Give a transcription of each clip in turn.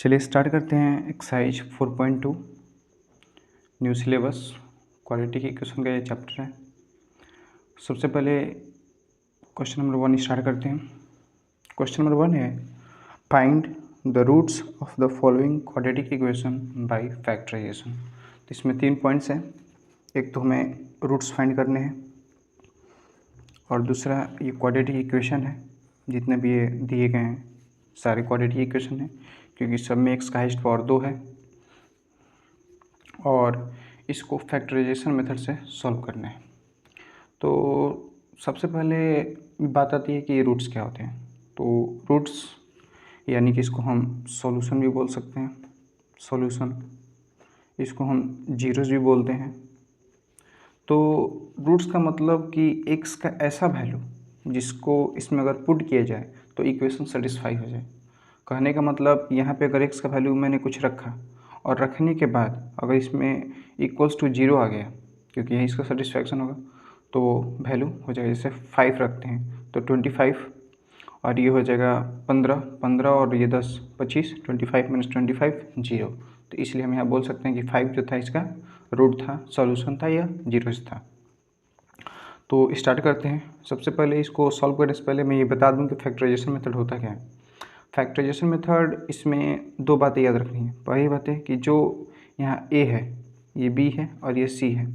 चलिए स्टार्ट करते हैं exercise 4.2 new syllabus quadratic equation का ये चैप्टर है। सबसे पहले क्वेश्चन नंबर 1 स्टार्ट करते हैं। क्वेश्चन नंबर 1 है find the roots of the following quadratic equation by factorization. तो इसमें 3 पॉइंट्स हैं। एक तो हमें रूट्स फाइंड करने हैं और दूसरा ये क्वाड्रेटिक इक्वेशन है। जितने भी ये दिए गए हैं सारे क्वाड्रेटिक इक्वेशन हैं, क्योंकि सब में एक्स का हाईएस्ट पावर 2 है और इसको फैक्टराइजेशन मेथड से सॉल्व करना है। तो सबसे पहले बात आती है कि ये रूट्स क्या होते हैं। तो रूट्स यानी कि इसको हम सॉल्यूशन भी बोल सकते हैं, सॉल्यूशन, इसको हम जीरोस भी बोलते हैं। तो रूट्स का मतलब कि एक्स का ऐसा वैल्यू जिसको इसमें अगर पुट किया जाए तो इक्वेशन सेटिस्फाई हो जाए। कहने का मतलब यहाँ पे अगर एक्स का वैल्यू मैंने कुछ रखा और रखने के बाद अगर इसमें इक्वल्स टू 0 आ गया, क्योंकि यही इसका सेटिस्फैक्शन होगा, तो वैल्यू हो जाएगा। जैसे 5 रखते हैं तो 25 और ये हो जाएगा 15 और ये 10 25, 25 - 25 0। तो इसलिए हम यहाँ बोल सकते हैं कि 5 जो था इसका रूट था, सॉल्यूशन था या जीरोस था। तो स्टार्ट करते हैं। सबसे पहले इसको सॉल्व करने से पहले मैं ये बता दूं कि फैक्टराइजेशन मेथड होता क्या है। फैक्टराइजेशन मेथड इसमें 2 बातें याद रखनी है। पहली बात है कि जो यहाँ ए है, ये बी है और ये सी है,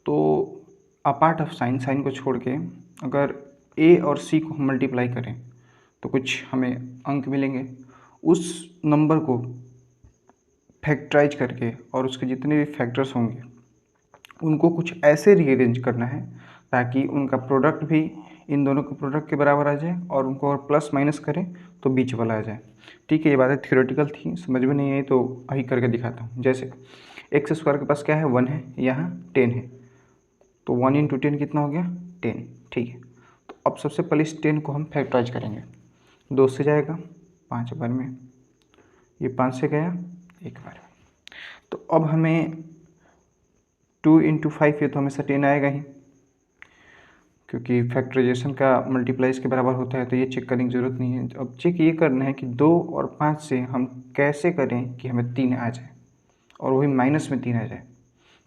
तो अपार्ट ऑफ साइन को छोड़ के अगर ए और सी को हम मल्टीप्लाई करें तो कुछ हमें अंक मिलेंगे। उस नंबर को फैक्टराइज करके और उसके जितने भी फैक्टर्स होंगे उनको कुछ ऐसे रीअरेंज करना है ताकि उनका प्रोडक्ट भी इन दोनों के प्रोडक्ट के बराबर आ जाए और उनको और प्लस माइनस करें तो बीच वाला आ जाए। ठीक है, ये बातें थ्योरेटिकल थी, समझ में नहीं आई तो अभी करके दिखाता हूँ। जैसे एक्स स्क्वायर के पास क्या है, 1 है, यहाँ 10 है, तो 1 × 10 कितना हो गया, 10। ठीक है, तो अब सबसे पहले इस 10 को हम फैक्टराइज करेंगे। 2 से जाएगा 5 बार में, ये 5 से गया 1 बार में। तो अब हमें 2 × 5, ये तो हमेशा 10 आएगा ही, क्योंकि फैक्टराइजेशन का मल्टीप्लाई इसके बराबर होता है, तो ये चेक करने की ज़रूरत नहीं है। अब चेक ये करना है कि 2 और 5 से हम कैसे करें कि हमें 3 आ जाए और वही माइनस में 3 आ जाए।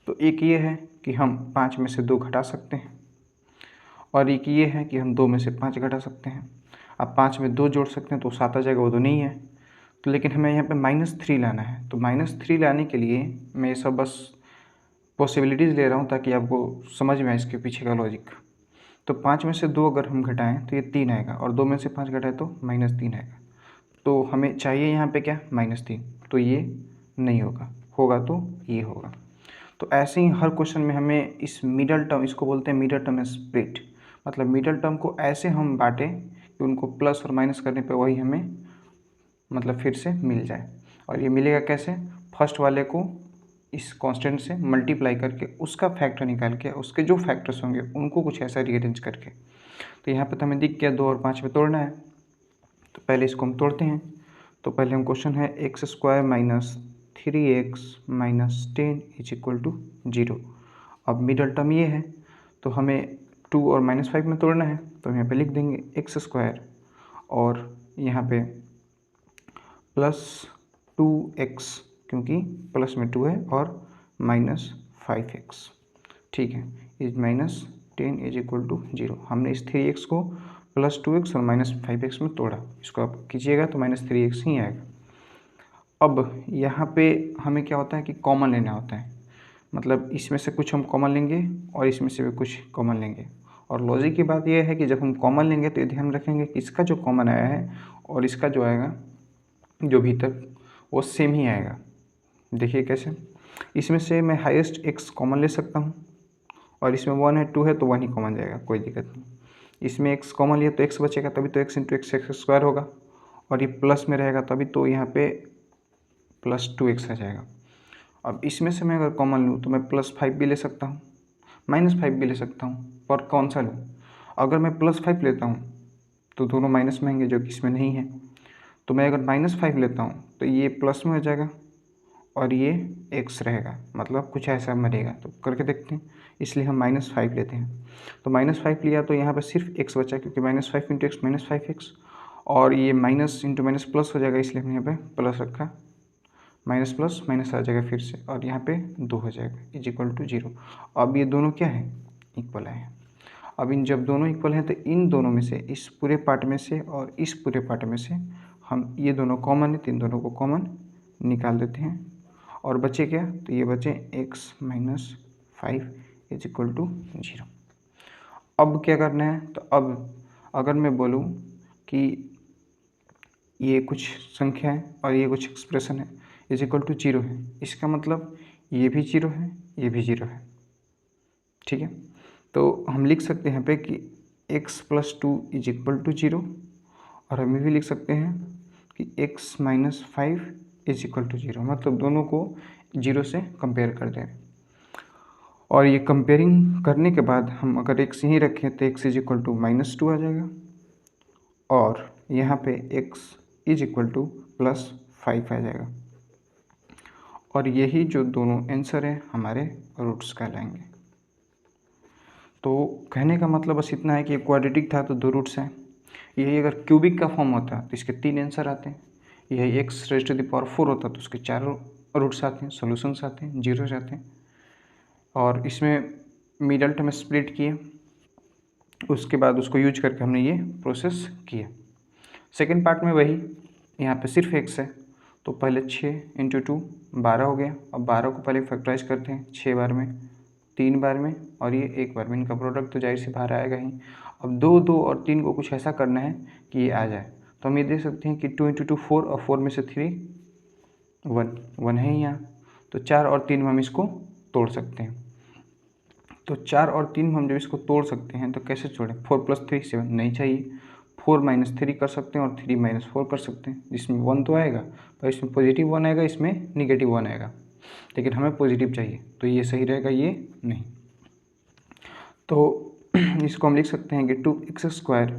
तो एक ये है कि हम 5 में से 2 घटा सकते हैं और एक ये है कि हम 2 में से 5 घटा सकते हैं। अब 5 में 2 जोड़ सकते हैं तो 7 आ जाएगा, वो तो नहीं है। तो लेकिन हमें यहाँ पे -3 लाना है। तो -3 लाने के लिए मैं ये सब बस पॉसिबिलिटीज़ ले रहा हूँ ताकि आपको समझ में आए इसके पीछे का लॉजिक। तो 5 में से 2 अगर हम घटाएं तो ये 3 आएगा और 2 में से 5 घटाएं तो -3 आएगा। तो हमें चाहिए यहाँ पे क्या, -3, तो ये नहीं होगा, होगा तो ये होगा। तो ऐसे ही हर क्वेश्चन में हमें इस मिडल टर्म, इसको बोलते हैं मिडल टर्म स्प्लिट, मतलब मिडल टर्म को ऐसे हम बांटें कि उनको प्लस और माइनस करने पे वही हमें मतलब फिर से मिल जाए। और ये मिलेगा कैसे, फर्स्ट वाले को इस कांस्टेंट से मल्टीप्लाई करके उसका फैक्टर निकाल के उसके जो फैक्टर्स होंगे उनको कुछ ऐसा रीअरेंज करके। तो यहाँ पे तो हमें दिख गया 2 और 5 में तोड़ना है, तो पहले इसको हम तोड़ते हैं। तो पहले हम क्वेश्चन है x² - 3x - 10 = 0। अब मिडल टर्म ये है तो हमें 2 और -5 में तोड़ना है, तो यहाँ पे लिख देंगे x² और यहाँ पे +2x, क्योंकि प्लस में 2 है, और -5x। ठीक है, इज -10 = 0। हमने इस 3x को +2x और -5x में तोड़ा, इसको आप कीजिएगा तो -3x ही आएगा। अब यहाँ पे हमें क्या होता है कि कॉमन लेना होता है, मतलब इसमें से कुछ हम कॉमन लेंगे और इसमें से भी कुछ कॉमन लेंगे। और लॉजिक की बात यह है कि जब हम कॉमन लेंगे तो ये ध्यान रखेंगे कि इसका जो कॉमन आया है और इसका जो आएगा जो भीतर, वो सेम ही आएगा। देखिए कैसे, इसमें से मैं हाईएस्ट x कॉमन ले सकता हूँ और इसमें 1 है 2 है तो 1 ही कॉमन जाएगा, कोई दिक्कत नहीं। इसमें x कॉमन लिया तो x बचेगा, तभी तो x × x² होगा, और ये प्लस में रहेगा तभी तो यहाँ पे +2x आ जाएगा। अब इसमें से मैं अगर कॉमन लूँ तो मैं +5 भी ले सकता हूँ, -5 भी ले सकता हूँ, पर कौन सा लूँ। अगर मैं +5 लेता हूँ तो दोनों माइनस में आएंगे, जो कि इसमें नहीं है। तो मैं अगर -5 लेता हूँ तो ये प्लस में हो जाएगा और ये x रहेगा, मतलब कुछ ऐसा बनेगा। तो करके देखते हैं, इसलिए हम -5 लेते हैं। तो -5 लिया तो यहाँ पे सिर्फ x बचा, क्योंकि -5 × x -5x, और ये माइनस इंटू माइनस प्लस हो जाएगा, इसलिए हमने यहाँ पे प्लस रखा। माइनस प्लस माइनस आ जाएगा फिर से, और यहाँ पे 2 हो जाएगा इज इक्वल टू 0। अब ये दोनों क्या है, इक्वल है। अब इन जब दोनों इक्वल हैं तो इन दोनों में से, इस पूरे पार्ट में से और इस पूरे पार्ट में से हम ये दोनों कॉमन है तो इन दोनों को कॉमन निकाल देते हैं। और बचे क्या, तो ये बचे x minus 5 is equal to 0। अब क्या करना है, तो अब अगर मैं बोलूँ कि ये कुछ संख्या है और ये कुछ एक्सप्रेशन है इज इक्वल टू 0 है, इसका मतलब ये भी 0 है, ये भी 0 है। ठीक है, तो हम लिख सकते हैं यहाँ पे कि x plus 2 is equal to 0, और हम ये भी लिख सकते हैं कि x minus 5 is equal to 0, मतलब दोनों को 0 से कंपेयर कर दें। और ये कंपेयरिंग करने के बाद हम अगर x यहीं रखें तो x is equal to minus 2 आ जाएगा, और यहाँ पे x is equal to plus 5 आ जाएगा। और यही जो दोनों आंसर है हमारे रूट्स कहलाएंगे। तो कहने का मतलब बस इतना है कि क्वाड्रेटिक था तो 2 रूट्स हैं। यही अगर क्यूबिक का फॉर्म होता तो इसके 3 आंसर आते हैं। यही x raise to the power 4 होता तो उसके 4 रूट्स आते हैं, सॉल्यूशंस आते हैं, जीरोस आते हैं। और इसमें मिडल टर्म स्प्लिट किए, उसके बाद उसको यूज करके हमने ये प्रोसेस किया। सेकेंड पार्ट में वही, यहाँ पे सिर्फ x है तो पहले 6 इंटू 2 12 हो गया। अब 12 को पहले फैक्टराइज करते हैं 6 बार में, 3 बार में और ये 1 बार में, इनका प्रोडक्ट तो जाहिर से बाहर आएगा ही। अब 2 2 और 3 को कुछ ऐसा करना है कि ये आ जाए, तो हम ये देख सकते हैं कि 2 इंटू 2 4 और 4 में से 3 1 है ही यहाँ, तो 4 और 3 में हम इसको तोड़ सकते हैं। तो 4 और 3 में हम जब इसको तोड़ सकते हैं तो कैसे जोड़ें, 4 प्लस 3 7 नहीं चाहिए, 4 माइनस 3 कर सकते हैं और 3 माइनस 4 कर सकते हैं, जिसमें 1 तो आएगा पर इसमें पॉजिटिव 1 आएगा, इसमें निगेटिव 1 आएगा, लेकिन हमें पॉजिटिव चाहिए तो ये सही रहेगा, ये नहीं। तो इसको हम लिख सकते हैं कि 2x²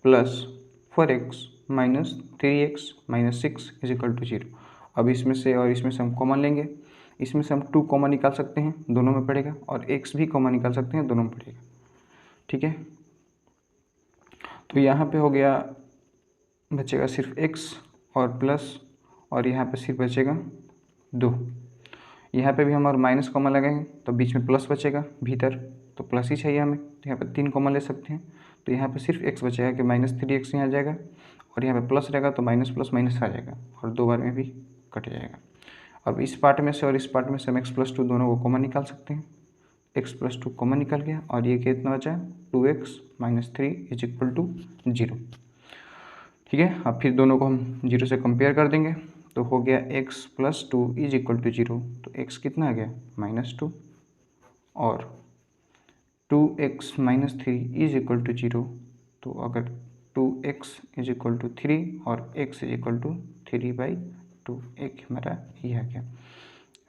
plus 4x minus 3x minus 6 is equal to 0। अब इसमें से और इसमें से हम कॉमन लेंगे, इसमें से हम 2 कॉमन निकाल सकते हैं, दोनों में पड़ेगा, और x भी कॉमन निकाल सकते हैं, दोनों में पड़ेगा। ठीक है, तो यहाँ पे हो गया, बचेगा सिर्फ x और प्लस, और यहाँ पे सिर्फ बचेगा 2। यहाँ पे भी हम और माइनस कॉमन लगाएंगे तो बीच में प्लस बचेगा भीतर, तो प्लस ही चाहिए हमें, तो यहाँ पे 3 कॉमन ले सकते हैं, तो यहाँ पे सिर्फ x बचेगा कि माइनस 3x यहाँ आ जाएगा, और यहाँ पे प्लस रहेगा तो माइनस प्लस माइनस आ जाएगा, और 2 बार में भी कट जाएगा। अब इस पार्ट में से और इस पार्ट में से हम x प्लस 2 दोनों को कॉमन निकाल सकते हैं, x प्लस 2 कॉमन निकल गया, और ये कितना बचा, 2x minus 3 is equal to 0। ठीक है, अब फिर दोनों को हम 0 से कंपेयर कर देंगे, तो हो गया x plus 2 is equal to 0, तो x कितना आ गया, -2, और 2x minus 3 is equal to 0, तो अगर 2x इज इक्वल टू 3 और x इज इक्वल टू 3/2, एक हमारा ये आ गया,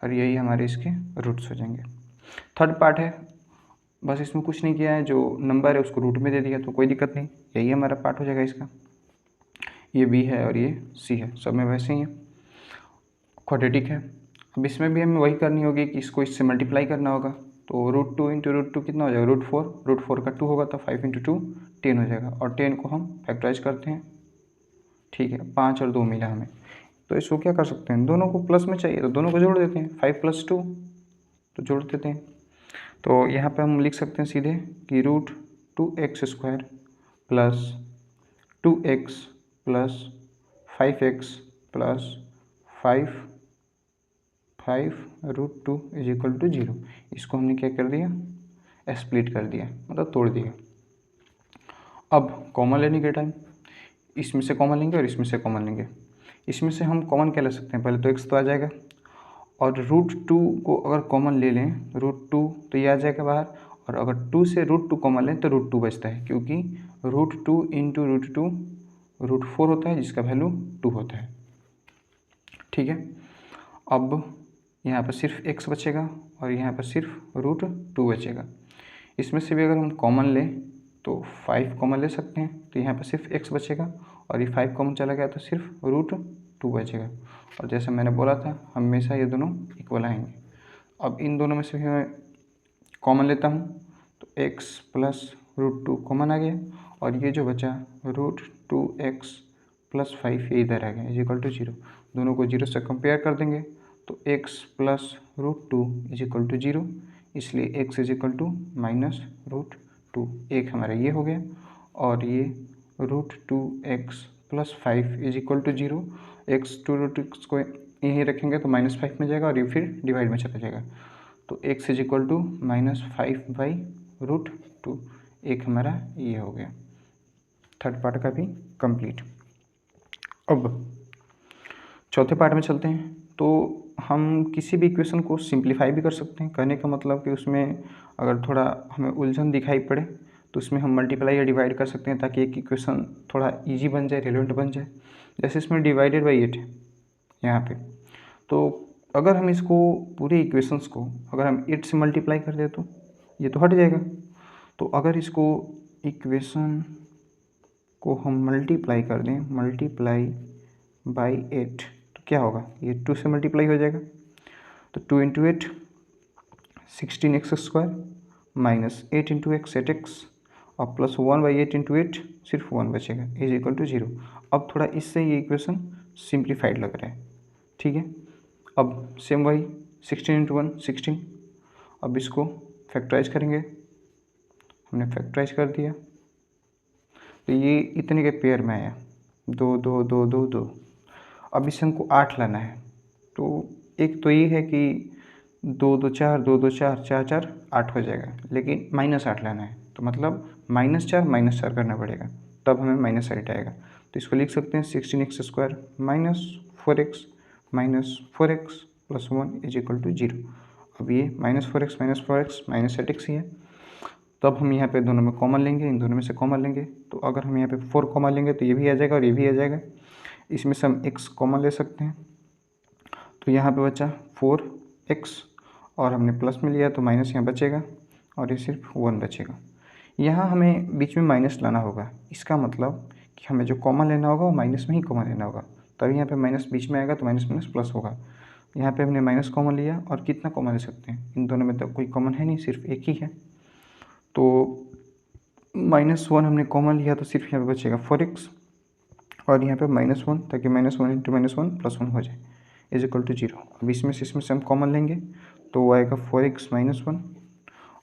और यही हमारे इसके रूट्स हो जाएंगे। थर्ड पार्ट है, बस इसमें कुछ नहीं किया है, जो नंबर है उसको रूट में दे दिया तो कोई दिक्कत नहीं, यही हमारा पार्ट हो जाएगा इसका। ये b है और ये c है, सब में वैसे ही है, क्वाड्रेटिक है। अब इसमें भी हमें वही करनी होगी कि इसको इससे मल्टीप्लाई करना होगा, तो √2 इंटू √2 कितना हो जाएगा, √4 का 2 होगा तो 5 इंटू 2 10 हो जाएगा, और 10 को हम फैक्टराइज करते हैं। ठीक है, 5 और 2 मिला हमें, तो इसको क्या कर सकते हैं, दोनों को प्लस में चाहिए तो दोनों को जोड़ देते हैं, 5 प्लस 2 तो जोड़ देते हैं। तो यहाँ पे हम लिख सकते हैं सीधे कि √2x² plus 2x plus 5x plus 5 √2 is equal to 0। इसको हमने क्या कर दिया, स्प्लिट कर दिया, मतलब तोड़ दिया। अब कॉमन लेने के टाइम इसमें से कॉमन लेंगे और इसमें से कॉमन लेंगे। इसमें से हम कॉमन क्या ले सकते हैं, पहले तो x तो आ जाएगा, और √2 को अगर कॉमन ले लें, √2 तो ये आ जाएगा बाहर, और अगर 2 से √2 कॉमन लें तो √2 बचता है, क्योंकि √2 इंटू √2 √4 होता है, जिसका वैल्यू 2 होता है। ठीक है, अब यहाँ पर सिर्फ x बचेगा और यहाँ पर सिर्फ √2 बचेगा। इसमें से भी अगर हम कॉमन लें तो 5 कॉमन ले सकते हैं, तो यहाँ पर सिर्फ x बचेगा, और ये 5 कॉमन चला गया तो सिर्फ √2 बचेगा। और जैसे मैंने बोला था हमेशा ये दोनों इक्वल आएंगे। अब इन दोनों में से भी मैं कॉमन लेता हूँ, तो x प्लस √2 कॉमन आ गया, और ये जो बचा 2x प्लस 5 ये इधर आ गया इज इक्वल टू 0। दोनों को 0 से कंपेयर कर देंगे तो x plus √2 is equal to 0, इसलिए x is equal to minus √2। एक हमारा ये हो गया और ये √2x plus 5 is equal to 0। x √x को यहीं रखेंगे तो -5 में जाएगा और ये फिर डिवाइड में चला जाएगा, तो x इज इक्वल टू -5/√2। एक हमारा ये हो गया, थर्ड पार्ट का भी कंप्लीट। अब चौथे पार्ट में चलते हैं। तो हम किसी भी इक्वेशन को सिंप्लीफाई भी कर सकते हैं। कहने का मतलब कि उसमें अगर थोड़ा हमें उलझन दिखाई पड़े तो उसमें हम मल्टीप्लाई या डिवाइड कर सकते हैं ताकि एक इक्वेशन थोड़ा इजी बन जाए, रेलेवेंट बन जाए। जैसे इसमें डिवाइडेड बाई 8 है यहाँ पे, तो अगर हम इसको पूरे इक्वेशंस को अगर हम 8 से मल्टीप्लाई कर दें तो ये तो हट जाएगा। तो अगर इसको इक्वेशन को हम मल्टीप्लाई कर दें, मल्टीप्लाई बाई 8, तो क्या होगा, ये 2 से मल्टीप्लाई हो जाएगा। तो 2 into 8 16x² minus 8 into x 8x और प्लस 1/8 इंटू 8 सिर्फ 1 बचेगा इज इक्वल टू 0। अब थोड़ा इससे ये इक्वेशन सिंप्लीफाइड लग रहा है, ठीक है। अब सेम वही 16 इंटू 1 16। अब इसको फैक्टराइज करेंगे, हमने फैक्टराइज कर दिया तो ये इतने के पेयर में आया 2 2 2 2 2। अब इसे हमको 8 लाना है, तो एक तो ये है कि 2 2 4 2 2 4 4 4 8 हो जाएगा, लेकिन -8 लाना है तो मतलब -4 करना पड़ेगा, तब हमें -8 आएगा। तो इसको लिख सकते हैं 16x² -4x plus 1 is equal to 0। अब ये -4x -8x ही है, तब हम यहाँ पे दोनों में कॉमन लेंगे, इन दोनों में से कॉमन लेंगे। तो अगर हम यहाँ पे 4 कॉमन लेंगे तो ये भी आ जाएगा और ये भी आ जाएगा। इसमें से हम x कॉमन ले सकते हैं, तो यहाँ पे बचा 4x और हमने प्लस में लिया तो माइनस यहाँ बचेगा और ये सिर्फ 1 बचेगा। यहाँ हमें बीच में माइनस लाना होगा, इसका मतलब कि हमें जो कॉमन लेना होगा वो माइनस में ही कॉमन लेना होगा, तभी यहाँ पे माइनस बीच में आएगा तो माइनस माइनस प्लस होगा। यहाँ पे हमने माइनस कॉमन लिया और कितना कॉमन ले सकते हैं, इन दोनों में तो कोई कॉमन है नहीं, सिर्फ एक ही है। तो -1 हमने कॉमन लिया तो सिर्फ यहाँ पे बचेगा 4x और यहाँ पे -1, ताकि -1 इंटू -1 प्लस 1 हो जाए इज इक्वल टू 0। अब इसमें से हम कॉमन लेंगे तो वो आएगा 4x -1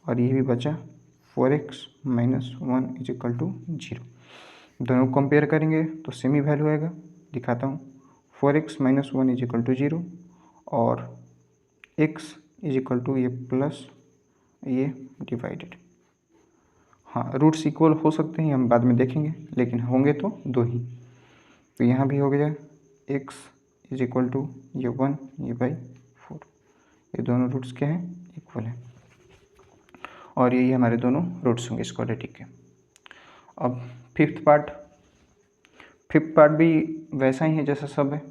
और ये भी बचा 4x -1 इज इक्वल टू 0। दोनों को कंपेयर करेंगे तो सेम ही वैल्यू आएगा, दिखाता हूँ। 4x -1 इज इक्वल टू 0 और x इज इक्वल टू ये प्लस ये डिवाइडेड। हाँ, रूट्स इक्वल हो सकते हैं, हम बाद में देखेंगे, लेकिन होंगे तो 2 ही। तो यहाँ भी हो गया x इज इक्वल टू ये 1 ये बाई 4, ये दोनों रूट्स क्या हैं, इक्वल हैं और यही हमारे दोनों रूट्स होंगे स्क्वाड्रेटिक के। अब फिफ्थ पार्ट भी वैसा ही है जैसा सब है।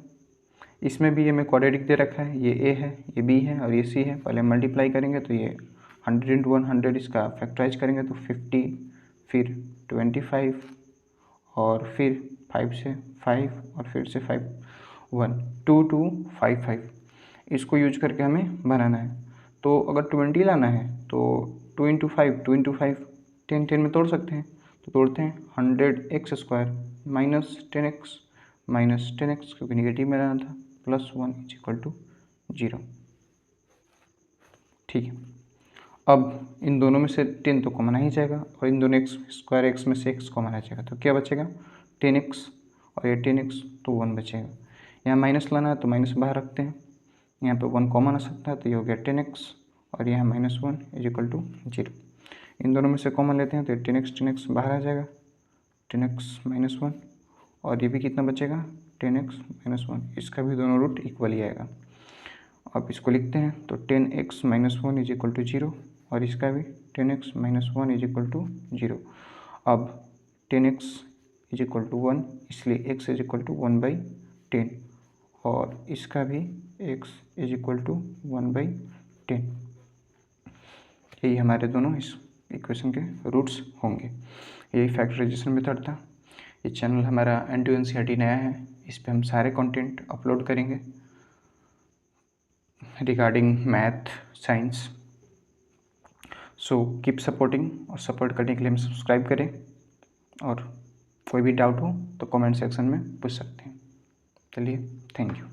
इसमें भी हमें क्वाड्रेटिक दे रखा है, ये a है, ये b है और ये c है। पहले मल्टीप्लाई करेंगे तो ये 100 इंटू 100, इसका फैक्टराइज करेंगे तो 50, फिर 25 और फिर 5 से 5 और फिर से 5 1 2 2 5 5, इसको यूज करके हमें बनाना है। तो अगर 20 लाना है तो 2 इंटू 5 10 10 में तोड़ सकते हैं, तो तोड़ते हैं 100x² -10x क्योंकि निगेटिव में लाना था प्लस 1 इज इक्वल टू 0, ठीक है। अब इन दोनों में से 10 तो कॉमन आ ही जाएगा और इन दोनों x² में से x कॉमन आ जाएगा, तो क्या बचेगा 10x और ये 10x तो 1 बचेगा। यहाँ माइनस लाना है तो माइनस बाहर रखते हैं, यहाँ पे 1 कॉमन आ सकता है तो ये हो गया 10x और यहाँ -1 इज इक्वल टू 0। इन दोनों में से कॉमन लेते हैं तो 10x बाहर आ जाएगा, 10x -1 और ये भी कितना बचेगा 10x -1, इसका भी दोनों रूट इक्वल ही आएगा। अब इसको लिखते हैं तो 10x -1 इज इक्वल टू 0 और इसका भी 10x -1 इज इक्वल टू 0। अब 10x इज इक्वल टू 1, इसलिए x इज इक्वल टू 1/10 और इसका भी x इज इक्वल टू 1/10। यही हमारे दोनों इस इक्वेशन के रूट्स होंगे। यही फैक्टराइजेशन मेथड था। ये चैनल हमारा एंड टू एनसीईआरटी नया है, इस पर हम सारे कंटेंट अपलोड करेंगे regarding math science. So keep supporting, और सपोर्ट करने के लिए हम सब्सक्राइब करें और कोई भी डाउट हो तो कमेंट सेक्शन में पूछ सकते हैं। चलिए, थैंक यू।